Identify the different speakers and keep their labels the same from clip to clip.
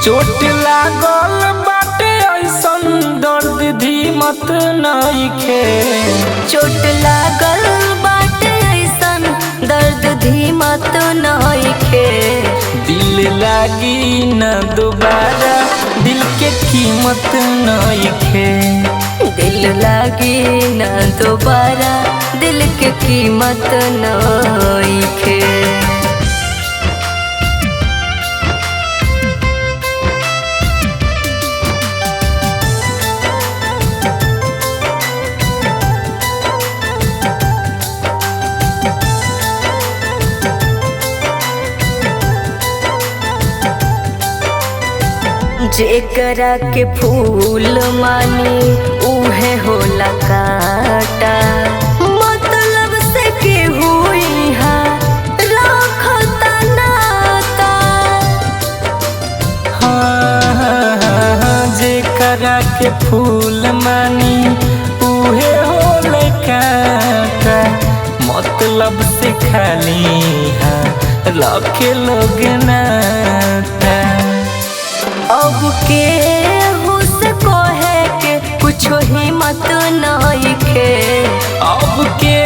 Speaker 1: चोट लागल बाटे ऐसन दर्द धीमत नइखे।
Speaker 2: चोट लागल बाटे ऐसन दर्द धीमत नइखे।
Speaker 1: दिल लागी न दोबारा दिल के कीमत नइखे।
Speaker 2: दिल लागी न दोबारा दिल के कीमत नइखे। जेकरा के फूल मानी उहे होला काटा। मतलब से के हुई हा रखता नाता।
Speaker 1: जेकरा के फूल मानी उहे होला काटा। मतलब से खाली हा रखे लोग नाता।
Speaker 2: अब के से कहे के कुछो हिम्मत नइखे।
Speaker 1: अब के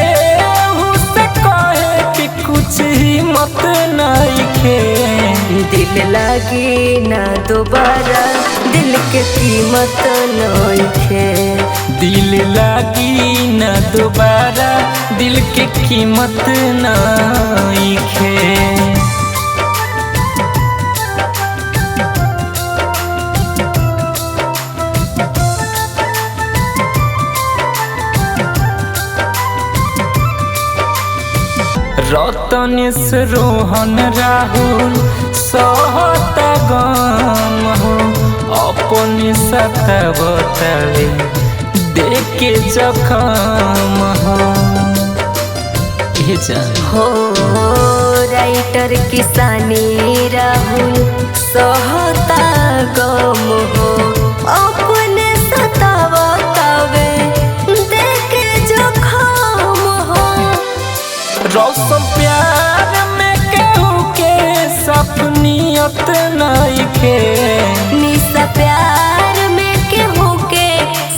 Speaker 1: से कहे कि कुछ हिम्मत नइखे।
Speaker 2: दिल लागी ना दोबारा दिल के कीमत नइखे।
Speaker 1: दिल लागी न दोबारा दिल के कीमत नइखे। रतनेश रोहन राहुल सहता गम हो। अपने सतावतावे देखे जखम हो।
Speaker 2: हो राइटर किसानी राहुल सहता गम हो। अपने सतावतावे देखे जखम हो।
Speaker 1: रौशन प्यार में केहू के सपनियत नइखे।
Speaker 2: निशा प्यार में केहू के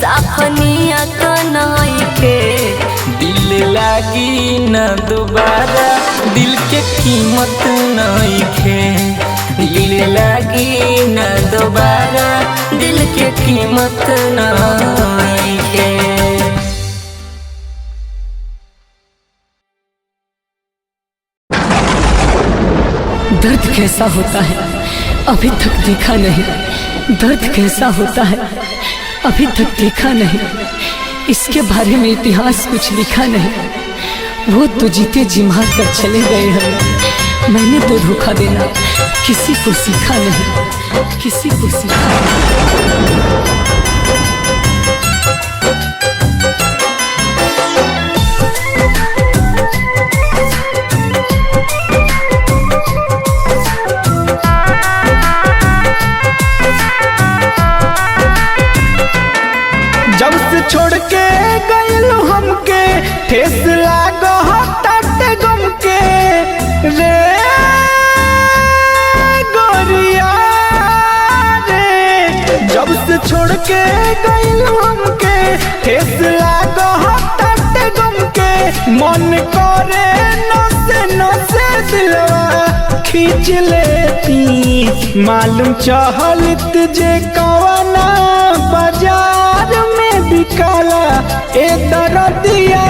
Speaker 2: सपनियत नइखे।
Speaker 1: दिल लागी न दोबारा दिल के कीमत नइखे। दिल लागी न दोबारा दिल के कीमत नइखे।
Speaker 3: दर्द कैसा होता है अभी तक देखा नहीं। दर्द कैसा होता है अभी तक देखा नहीं। इसके बारे में इतिहास कुछ लिखा नहीं। वो तो जीते जी मार कर चले गए हैं। मैंने तो धोखा देना किसी को सीखा नहीं। किसी को सीखा नहीं।
Speaker 1: जब से छोड़ के गइलू हमके ठेस लागत गम के रे गोरिया रे। जब से छोड़ के गइलू हमके ठेस लागत गम के। मन करे नसे नसे दिलवा खींच लेती। मालूम चहलत जे कवना बाजार में बिकाला ए दरदिया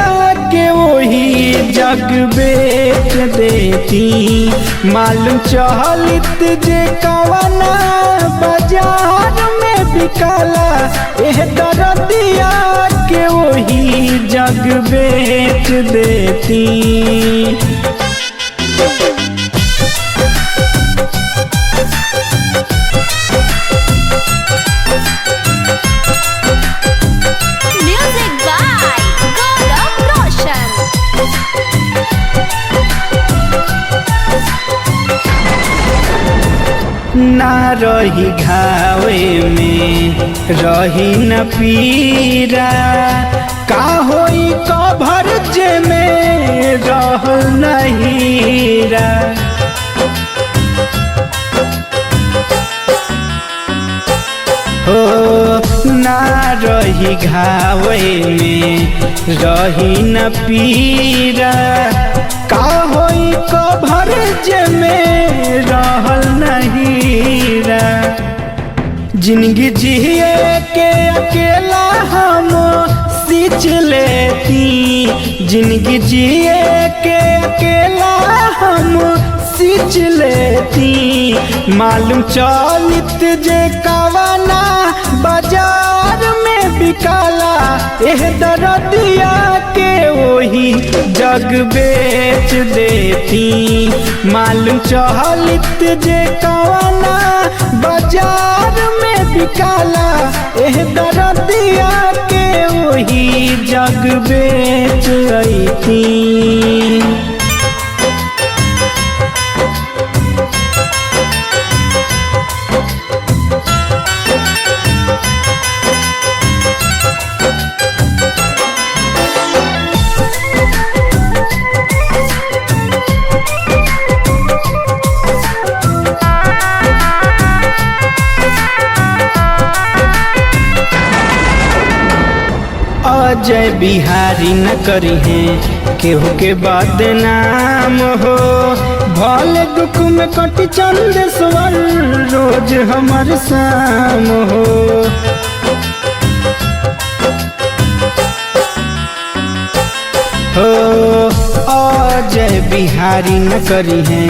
Speaker 1: के वही जग बेच देती। मालूम चहलत जे कवना बाजार में बिकाला ए दरदिया के वही जग बेच देती। ना रही घावे में रही न पीरा। का होई कभर जे में रह नहीं रा। रही घावे में रही न पीरा का होई कभर जे में रहल नहीरा जिंदगी जिए के अकेला हम सींच लेती जिंदगी जिए के अकेला हम सींच लेती मालूम चलित जे कवना बाजार में बिकाला एह दरदिया के वही जग बेच देती मालूम चलित जे कवना बाजार में बिकाला एह दरदिया के वही जग बेच अइती। अजय बिहारी न करी है केहू के बदनाम हो भले दुख में कटी चंद स्वर रोज हमर शाम हो अजय बिहारी न करी है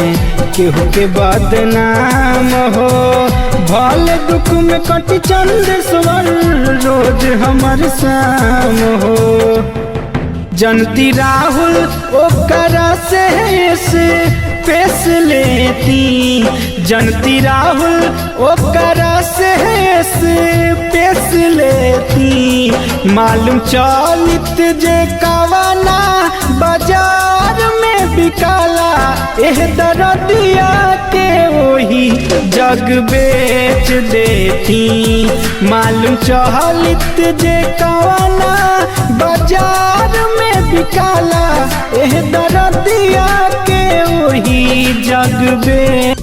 Speaker 1: केहू के बदनाम हो भले दुख में कटी चंद स्वर रोज हमर शाम हो जनती राहुल ओकरा से पेश लेती जनती राहुल ओकरा से पेश लेती मालूम चलित जे कवना बाजार में बिकाला एह दरदिया के वही जग बेच देती मालूम चलित जे कवना बाजार में बिकाला एह दरदिया के वही जग बेच।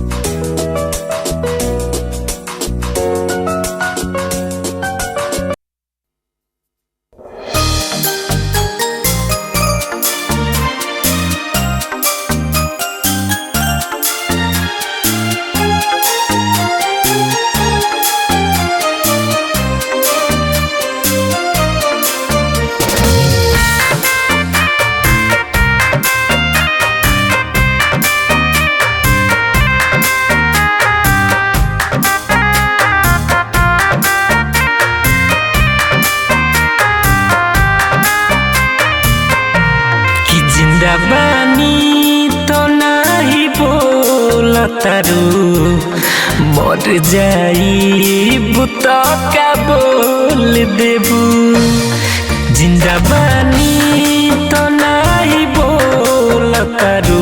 Speaker 4: बानी तो नाही बोलतारू मर जाई बुता का बोल देबू जिंदा बानी तो नाही बोलतारू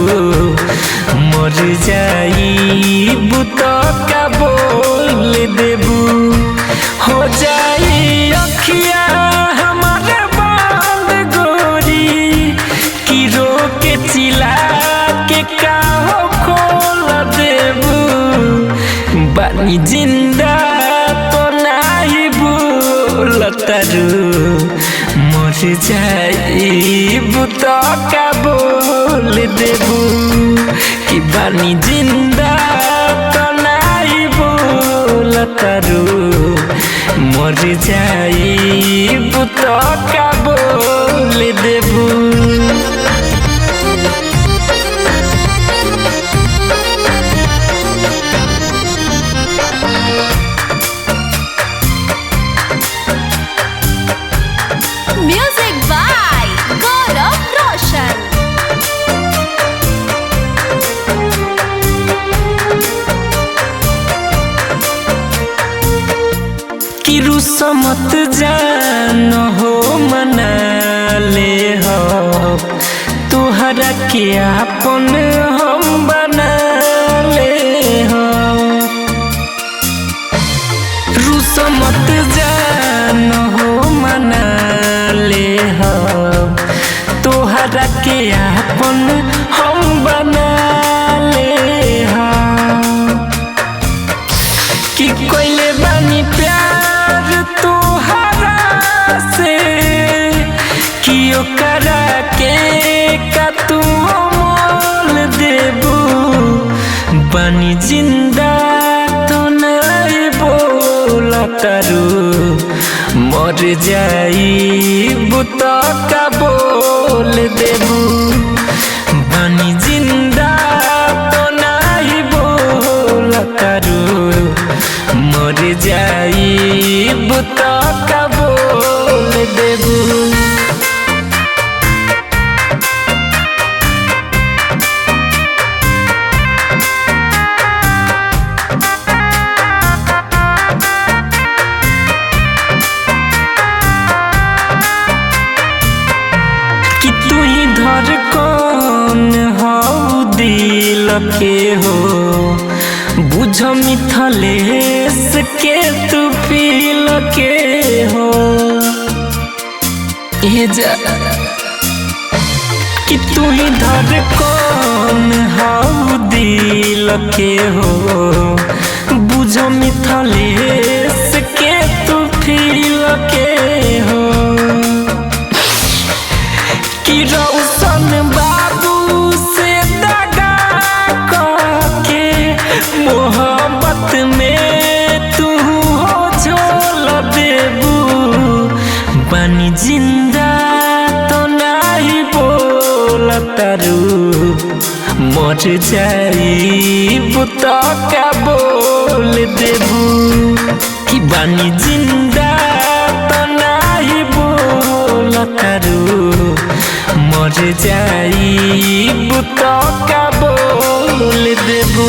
Speaker 4: मर जाई बुता का बोल देबू हो जाई अखिया हमारे बंद गोरी की रो के चिल्ला के काहो खोल देबू बानी जिंदा तो नाही बोलतारू मर जाइबू तो का बोल देबू कि बानी जिंदा तो नाही बोलतारू मर जाइबू तो का बोल देबू।
Speaker 2: Music by Gaurav Roshan.
Speaker 4: कि रुसा मत जान हो मना ले हो तुहरा के अपन हम बना ले हो रुसा मत जान हो मना ले हो तुहरा के अपन हम बना ले हो कि कोइले बानी प्यार तुहरा बानी जिंदा तो नहीं बोला तारू मर जाई बुता का बोल देबू बानी जिंदा तो नहीं बोला तारू मर जाई बुता का बोल देबू कि तू ही धड़कन हौ दिल के हो बुझ मिथलेश के तू पील के हो ए जा कि तू ही धड़कन हौ दिल के हो बुझ मिथलेश के तू पील के हो कि रौशन बाबू से दगा करके मोहब्बत में तू हो झोल देबू बानी जिंदा तो नहीं बोल तारू मर जाई बुता का बोल देबू कि बानी जिंदा तो नहीं बोल तारू मर जाई बुता का बोल देबू।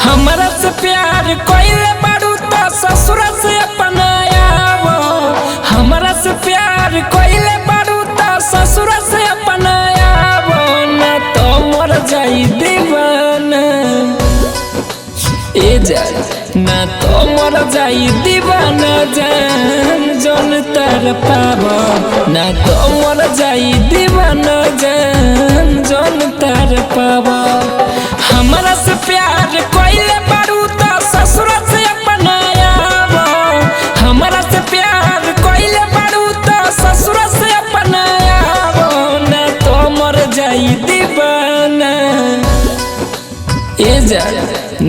Speaker 4: हमरा से प्यार कोइले बारू तो ससुर से अपनायावो हमरा से प्यार कोइले बारू तो ससुर से अपनायावो ना तो मर जाई दीवाना ए जा ना तो मर जाई दीवाना जान जन तर पावो ना तो मर जाई दीवाना जान जन तर पावो हमरा से प्यार कोइले बारू तो ससुर से अपनायावो हमरा से प्यार कोइले बारू तो ससुर से अपनायावो ना तो मर जाई दीवाना ए जा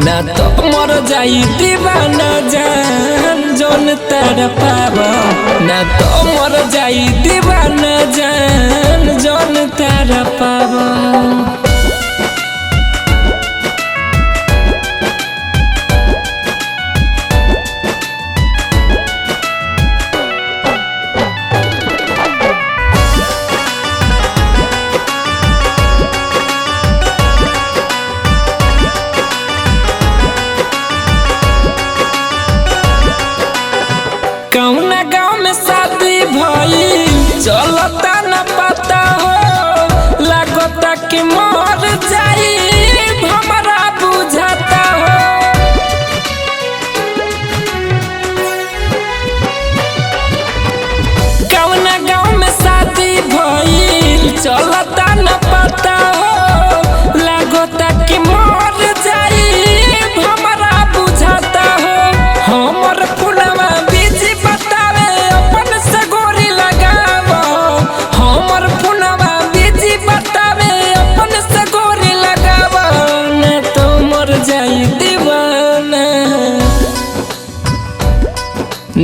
Speaker 4: ना तो मर जाई दीवाना जान जन तर पावो ना तो मर जाई दीवाना जान जन तर पावो। कौना गाँव में शादी भइल चलता न पता हो लागता कि मर जाई हमरा बुझाता हो कौना गाँव में शादी भइल चलता न पता हो लागता कि मर जाई हमरा बुझाता हो हमर फुलवा बीजी बतावे अपन से गोरी लगावो हमर फुलवा बीजी बतावे अपन से गोरी लगावो ना तो मर जाई दीवाना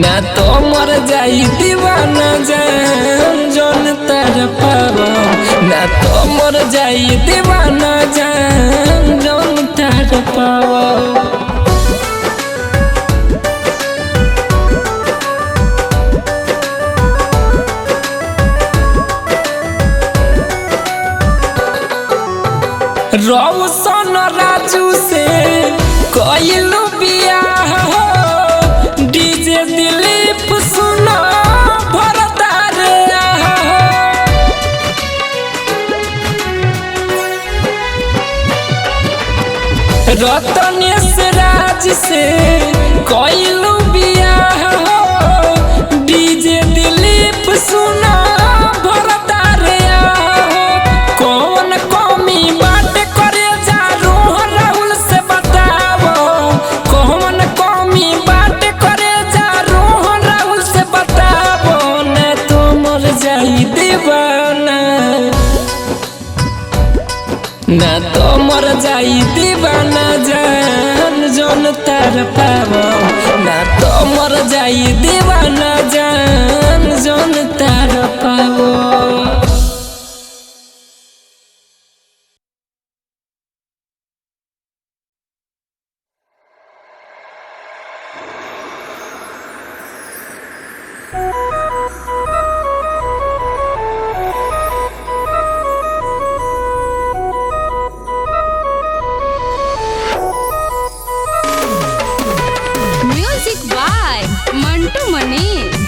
Speaker 4: ना तो मर जाई दीवाना जान जन तर पावो ना तो मर जाई दीवाना जान जन तर पावो। रौशन राजू से कइलू बियाह हो डीजे दिलीप सुनो भरतारे रतनेश राज से कइलू बियाह हो डीजे दिलीप सुनो भरतारे कौन कमी बात करे जा रोहन राहुल से बताओ कौन कमी बात करे जा रोहन राहुल से बताओ न तो मर जाई दीवाना ना तो मर जाई दीवाना जान जोन तार पावो ना तो मर जाई दीवाना जान जोन तार पावो।
Speaker 2: Music by Mantu Manish.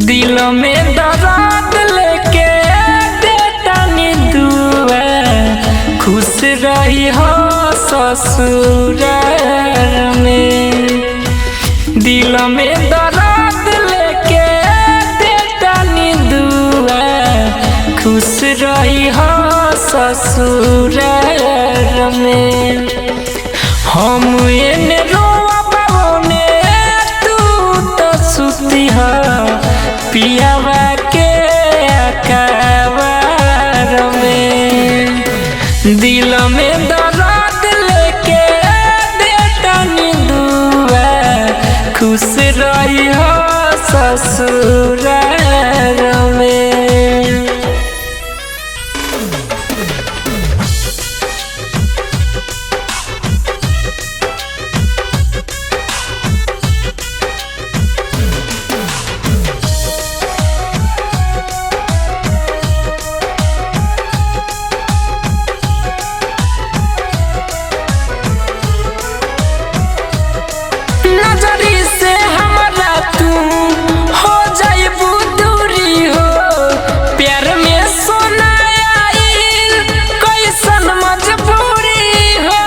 Speaker 4: दिल में दर्द लेके देता नी दुआ खुश रही हो ससुराल में दिल में दर्द लेके देता नी दुआ खुश रही हो ससुराल में हम एने रोने तू तो सुती हो पियावा के अकबर में दिल में दर्द लेके देता नी दुआ खुश रही हो ससुराल में। नजरी से हमरा तू हो जाइबू दूरी हो प्यार में सोनाइल कैसन मजबूरी हो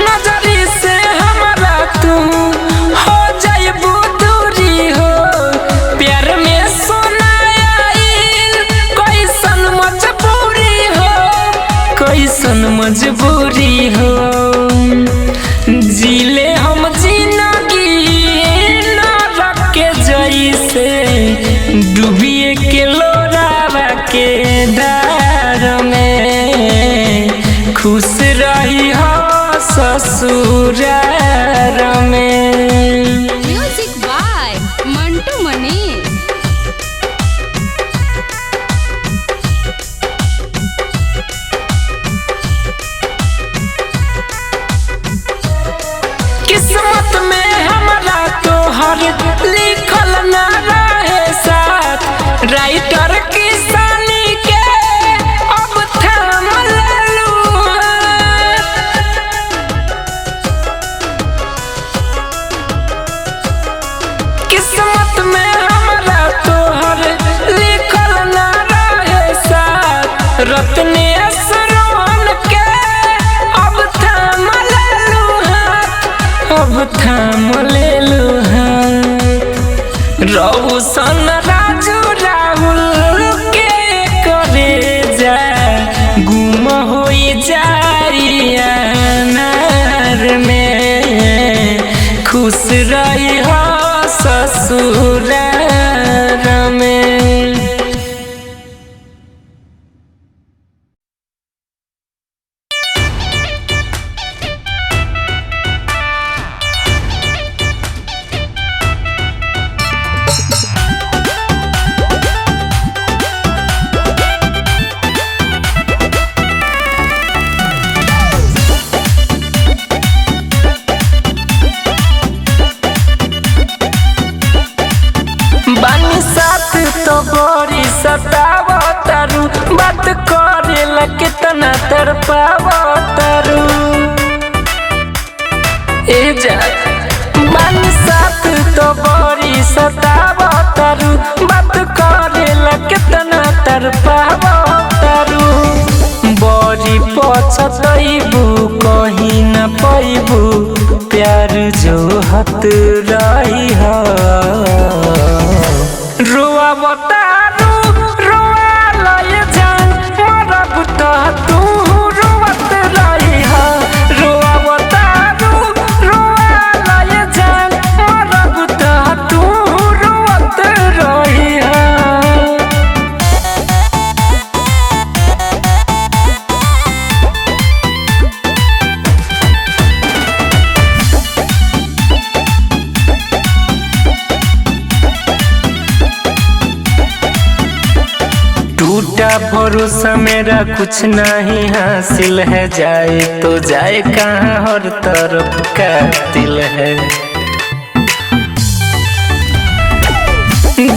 Speaker 4: नजरी से हमरा तू हो जाइबू दूरी हो प्यार में सोनाइल कैसन मजबूरी हो कैसन मजबूरी हो जीले हम जिंदगी न रखे जैसे डूबिए के लोरावा के धार में खुश रही हो ससुराल में।
Speaker 2: Music by Mantu Manish.
Speaker 4: किस्मत में हमरा तोहर लिखल ना रहे साथ राइटर किसानी के अब थाम लेलू किस्मत में हमरा तोहर लिखल ना रहे साथ रत्नेश रोहन के अब थाम लेलू अब थाम लेलू रौशन राजू राहुल के करे जा गुम हो जाई अनार में खुश रही हो ससुराल में। पावो तारू बड़ी पछतैबू कहीं न पैबू प्यार जो हत रही हो रुआ बतारू रुआ लय जान मरब तो तू रुवत रही हो रुआ बतारू रुआ लय जान मरब तो तू रुवत रही हो। टूटा भरोसा मेरा कुछ नहीं हासिल है जाए तो जाए कहाँ हर तरफ कातिल है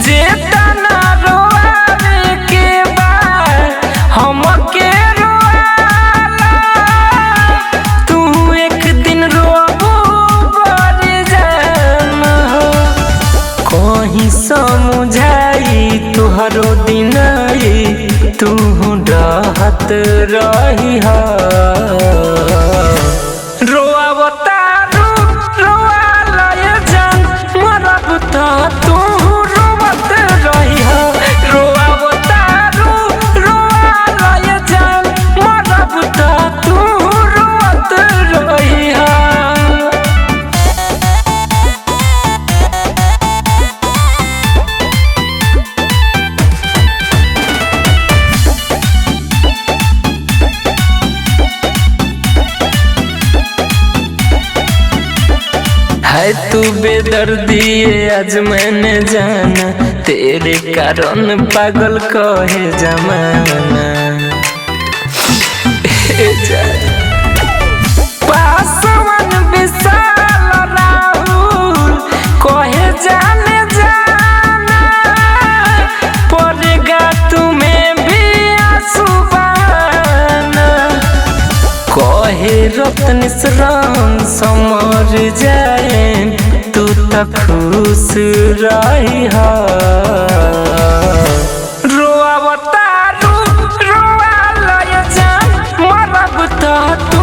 Speaker 4: जेता ना रोआवे के बाद हमके रोआला तू एक दिन रोबू बड़ी जान हो कहीं समझाई तुहरो दिन तू डहत रही हो रोआ बतारू रोआ लय जान मरब तो तू रोवत रही हो रोआ बतारू रोआ लय जान मरब तो तू रोवत रही हो। है तू बेदर्दी आज मैंने जाना तेरे कारण पागल कहे जमाना पासवन विशाल राहुल कहे जाने जाना पड़ेगा तुम्हें भी आंसुबाना कहे रत्न श्रम समर जाए तू तो खुश रही हो रोआ बतारू रोआ लय जान मरब तो तू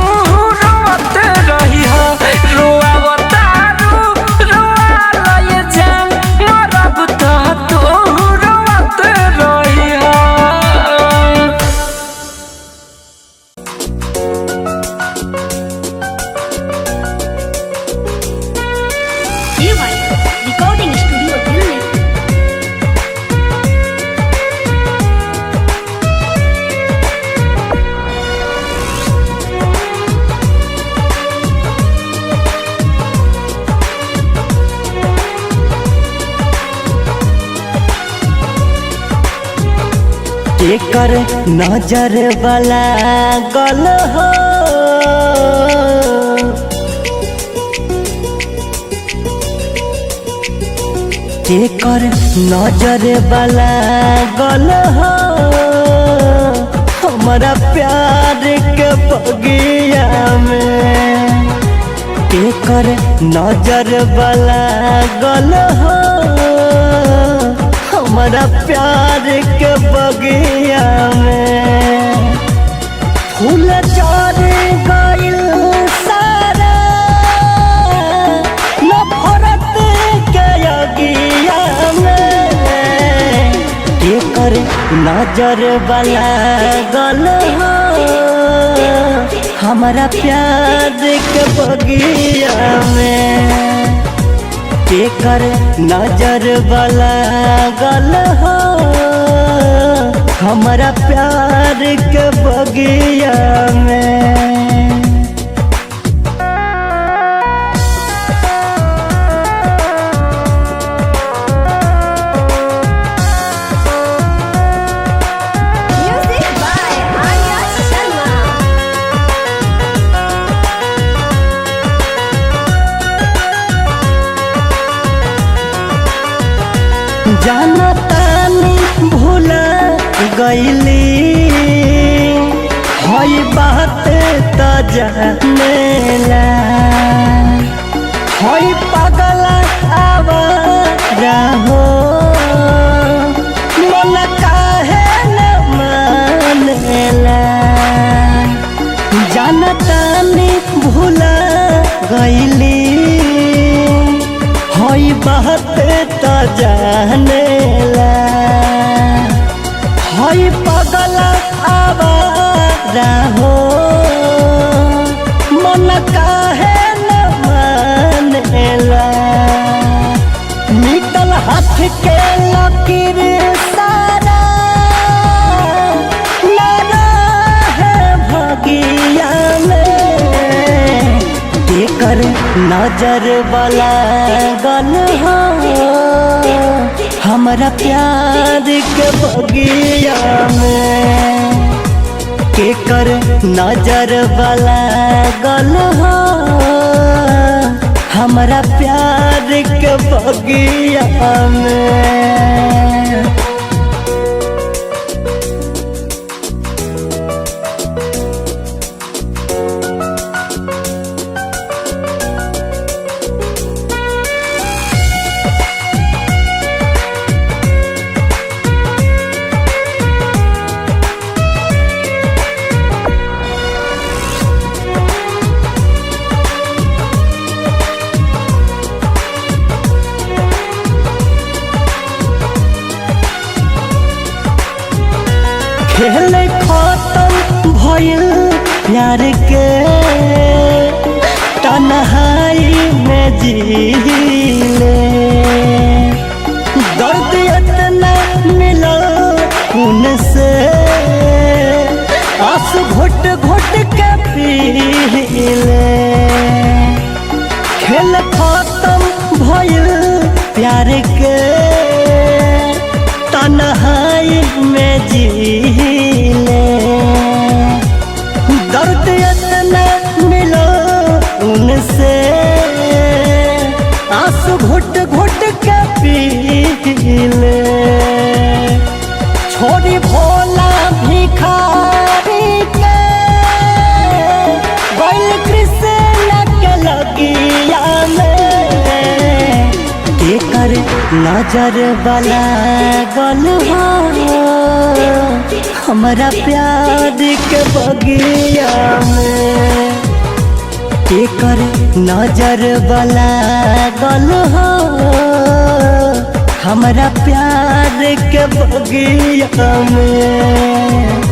Speaker 4: रोवत रही हो रोआ बतारू रोआ लय जान मरब तो तू रोवत रही हो।
Speaker 5: Recording studio Delhi.
Speaker 6: एकर नजर वाला गल हो एकर नजर वाला गल हो हमारा प्यार के बगिया में एकर नजर वाला गल हो हमारा प्यार के बगिया में फूल चढ़ गइल सारा नफरत के अगिया में एकर नजर वाला गल हो हमारा प्यार के बगिया में एकर नजर वाला गल हो हमारा प्यार के बगिया में।
Speaker 5: Music by Arya Sharma.
Speaker 6: जाना तानी भूला गईली हई बात त जानेला हई पागल आवारा हो मन काहे न गईली होई बात त जानेला होई पगल आवारा हो मन काहे न मानेला निकल हाथ के लकीर सारा लगा है भगिया में तेकर नजर वाला गल हो हमरा प्यार के बगिया में केकर नजर वाला गल हो हमरा प्यार के बगिया में। खेल खत्म भइल प्यार के तन्हाई में जीले दर्द इतना मिला उनसे आंसू घुट घुट के पीले खेल खत्म भइल प्यार के तन्हाई में जीले दर्द इतना मिलो उनसे आंसू घुट घुट के पीले छोड़ी भोला भिखारी के बैल कृष्ण के लगिया में केकर नजर वाला गल हो हमरा प्यार के बगिया में केकर नजर वाला गल हो हमरा प्यार के बगिया में।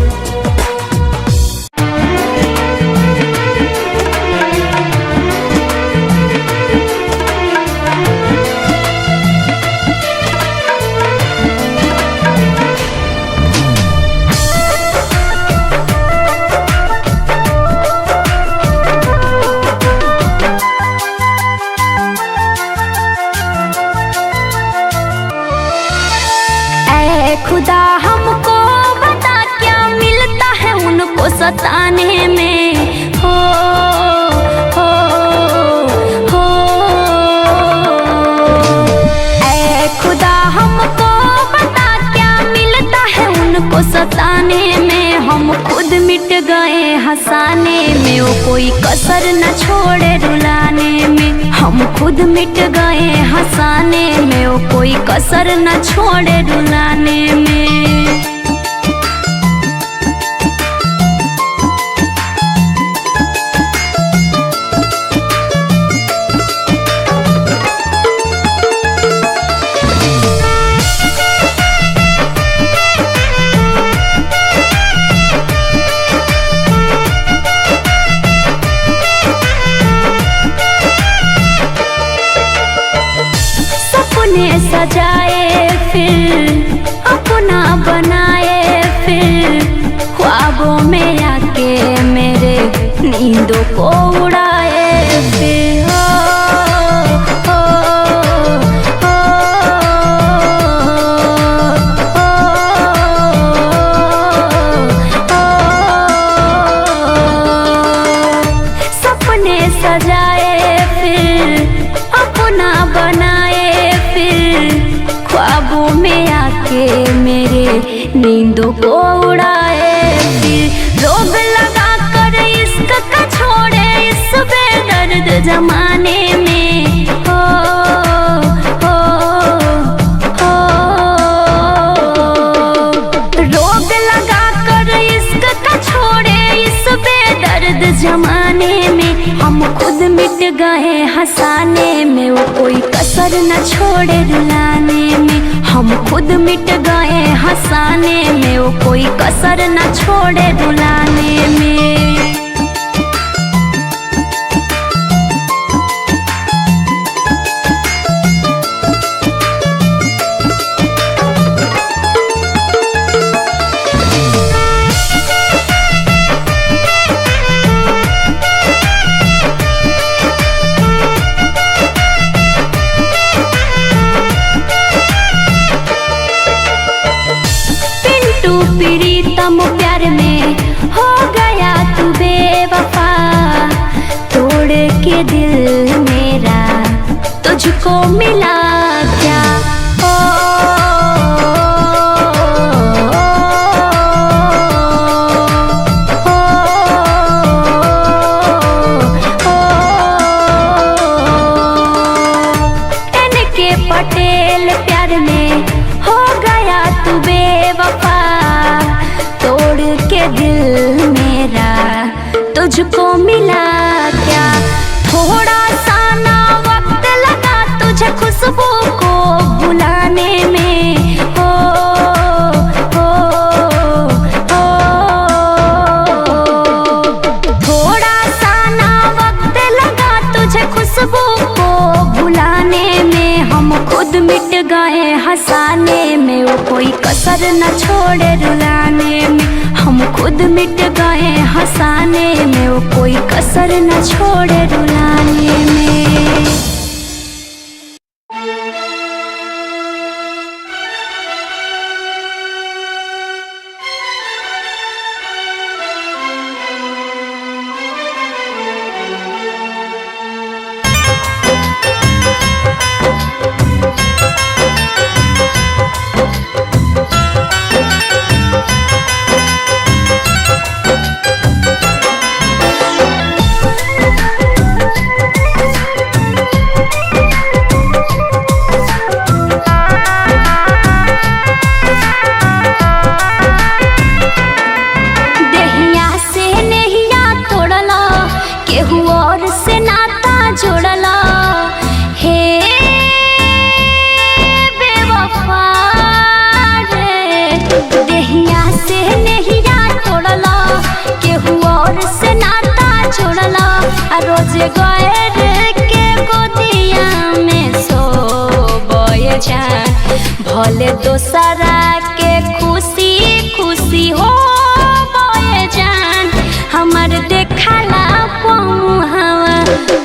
Speaker 5: खुदा हमको बता क्या मिलता है उनको सताने में हो ऐ खुदा हमको बता क्या मिलता है उनको सताने में हम खुद मिट गए हंसाने में वो कोई कसर न छोड़े रुलाने में हम खुद मिट गए हंसाने में वो कोई कसर न छोड़े रुलाने में। सपने सजाए फिर अपना बनाए फिर ख्वाबों में आके मेरे नींदों को उड़ाए फिर सपने सजाए फिर अपना बनाए फिर ख्वाबों में आके मेरे नींदों को उड़ाए फिर रोग लगा कर इश्क का छोड़े इस बेदर्द जमाने में हो रोग लगा कर इश्क का छोड़े इस बेदर्द जमाने में हम खुद मिट गए हंसाने में, वो कोई कसर न छोड़े रुलाने में। हम खुद मिट गए हंसाने में, वो कोई कसर न छोड़े रुलाने में। प्रीतम प्यार में हो गया तू बेवफा, तोड़ के दिल मेरा तुझको मिला क्या। के पटेल प्यार में हो गया तू बेवफा, तोड़ के दिल मेरा तुझको मिला क्या। थोड़ा सा ना वक्त लगा तुझे खुशबू को भुलाने में। हो थोड़ा सा ना वक्त लगा तुझे खुशबू को भुलाने में। हम खुद मिट गए हंसाने में, वो कोई कसर न छोड़े रुलाने में। हम खुद मिट गए हंसाने में, वो कोई कसर न छोड़े रुलाने में। रोज गएर के गोदिया में सोबे जान, भले दोसरा के खुशी खुशी हो बोए जान। हमर देखला पहुँचवा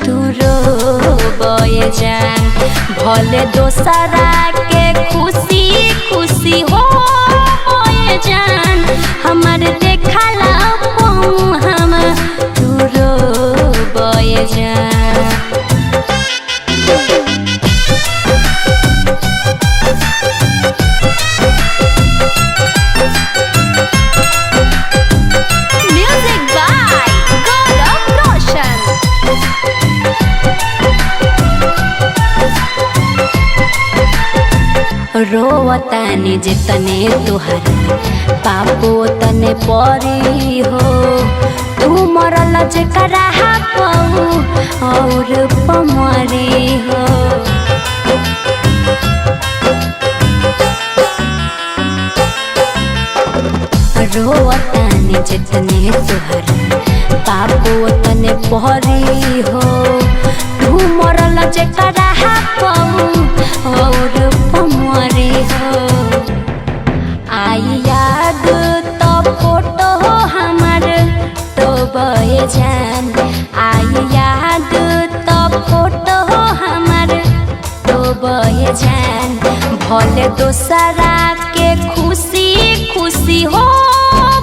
Speaker 5: तू रोबे जान, भले दोसरा के खुशी खुशी हो बोए जान। हमर देखला पहुँचवा तू रोबे जान। रोवतानी जितने तुहर पापो तने परी हो, तू मरल जकरा पाऊ और पमरी हो। रोवतानी जितने तुहर पापो तने परी हो, तू मरल जकरा पाऊ और पमरी हो। आई याद तो फोटो हमर तो बहे जान, आई याद तो फोटो हमर तो बहे जान। भले दोसरा के खुशी खुशी हो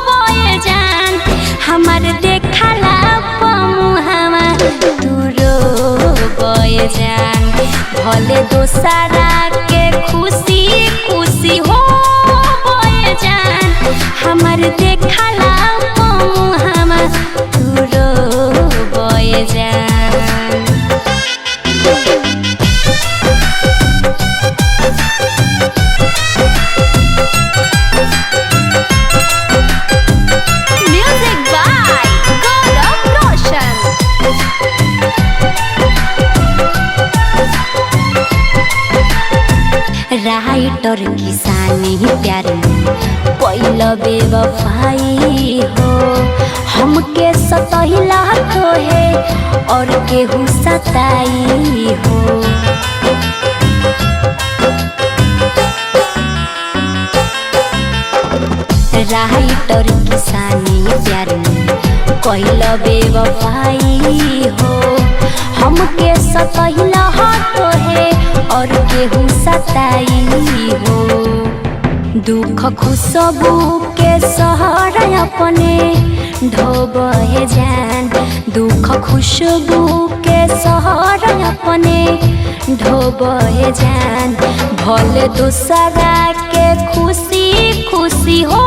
Speaker 5: बहे जान, हमर देखला पमुहवा तू रोबे जान। भले दोसरा के खुशी खुशी हो बहे जान, हमर देखला पमुहवा तू रोबे जान। Music by Gaurav Roshan. Writer किसानी प्यार कोइल बेवफाई हो हमके सतहिला तो है और केहू सताई हो राइटर किसानी प्यार कोइल बेवफाई हो हमके सतहिला तो है और केहू सताई हो दुख खुशबू के सहर अपने ढोबे जान दुख खुशबू के सहर अपने ढोबे जान भले दूसरा के खुशी खुशी हो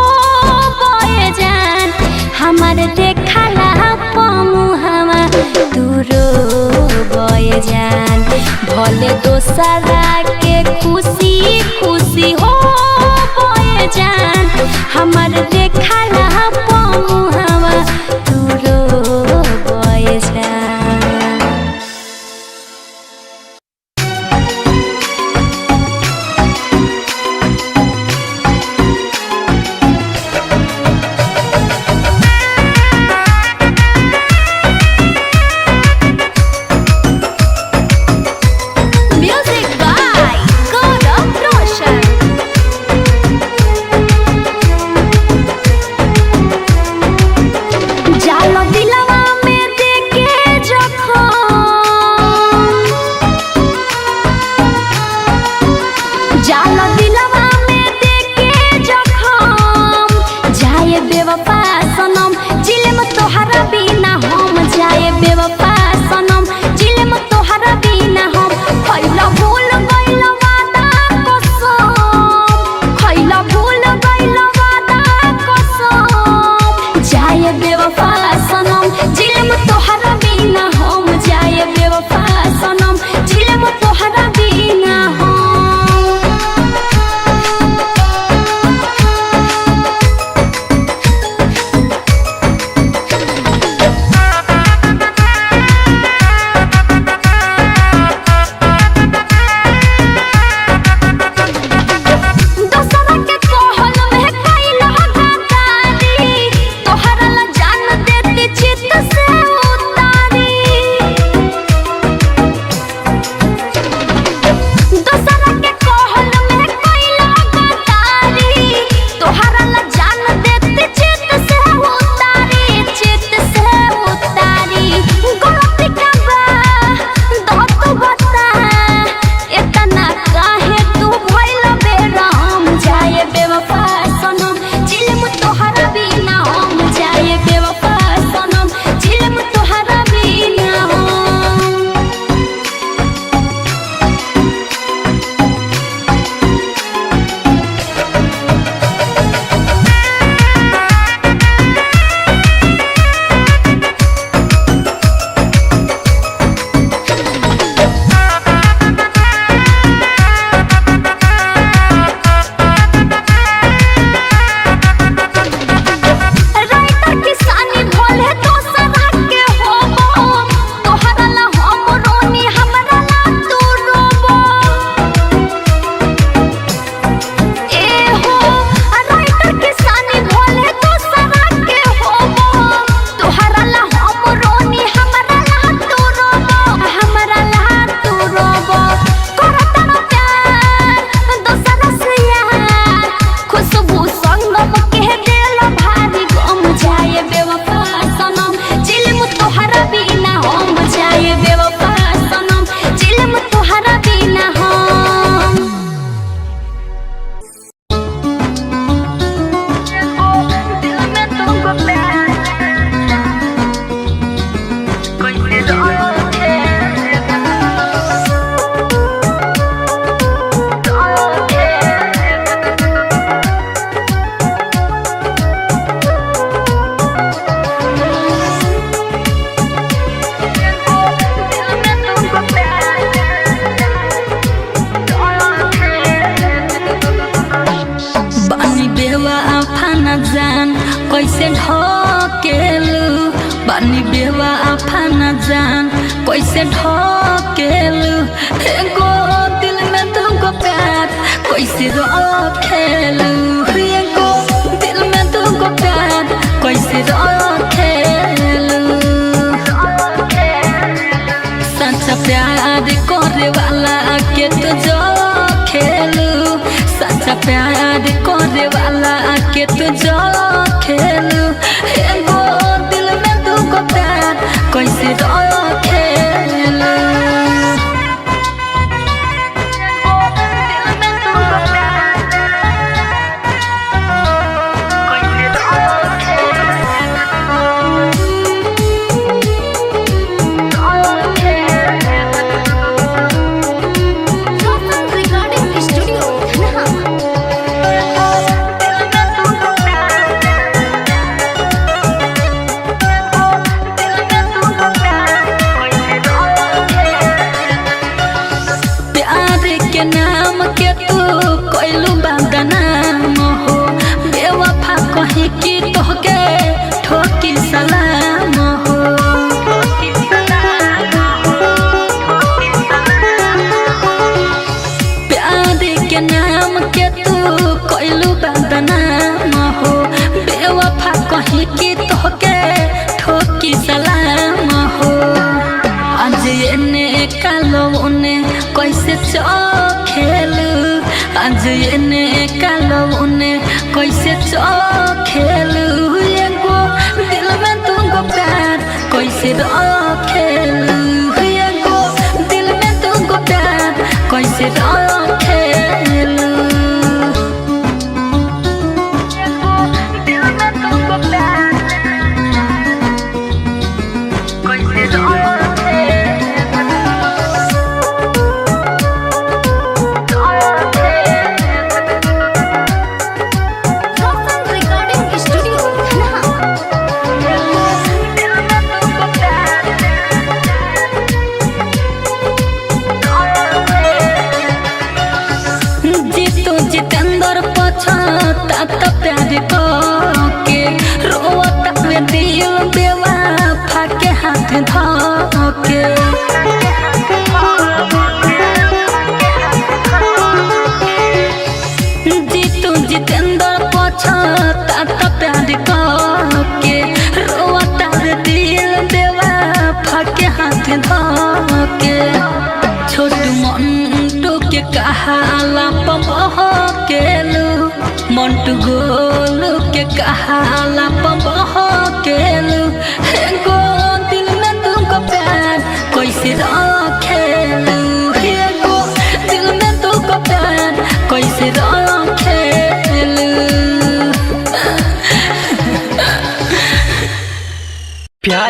Speaker 5: बहे जान हमार देखला पमुहवा दूरो बहे जान भले दूसरा के खुशी खुशी हो बहे जान हमार देखला पमुहवा दूरो बहे जान कैसे ढकेलू बानी बेवा आफाना जान कैसे ढकेलू एगो दिल में तुमको प्यार
Speaker 3: कैसे रखेलू एगो दिल में तुमको प्यार कैसे रखेलू सच्चा प्यार करे वाला के तू जो खेलू सच्चा प्यार करे वाला के तू जो खेलू एगो दिल में तुमको प्यार कैसे रखेलू के नाम के तू कोइलू बदनाम हो बेवफा कही कि तोहके ठोकी सलाम हो प्यार के नाम के तू कोइलू बदनाम हो बेवफा कही कि तोहके ठोकी सलाम हो आज एने कालो उने कैसे खेलू आज एने कालो उने कैसे खेलू एगो दिल में तुमको प्यार कैसे रखेलू एगो दिल में तुमको प्यार कैसे रखेलू दिल में तुमको प्यार कैसे जितेंद्र पछता तो प्यार के रोता में दिल बेवफा के हाथ धोके जीतू जितेंद्र पछता तो प्यार के रोता में दिल बेवफा के हाथ धोके छोटू मंटू के कहाला पबह केलू मंटू गोलू के कहाला पबह केलू एगो दिल में तुमको प्यार कैसे रखेलू एगो दिल में तुमको प्यार कैसे रखेलू
Speaker 4: प्यार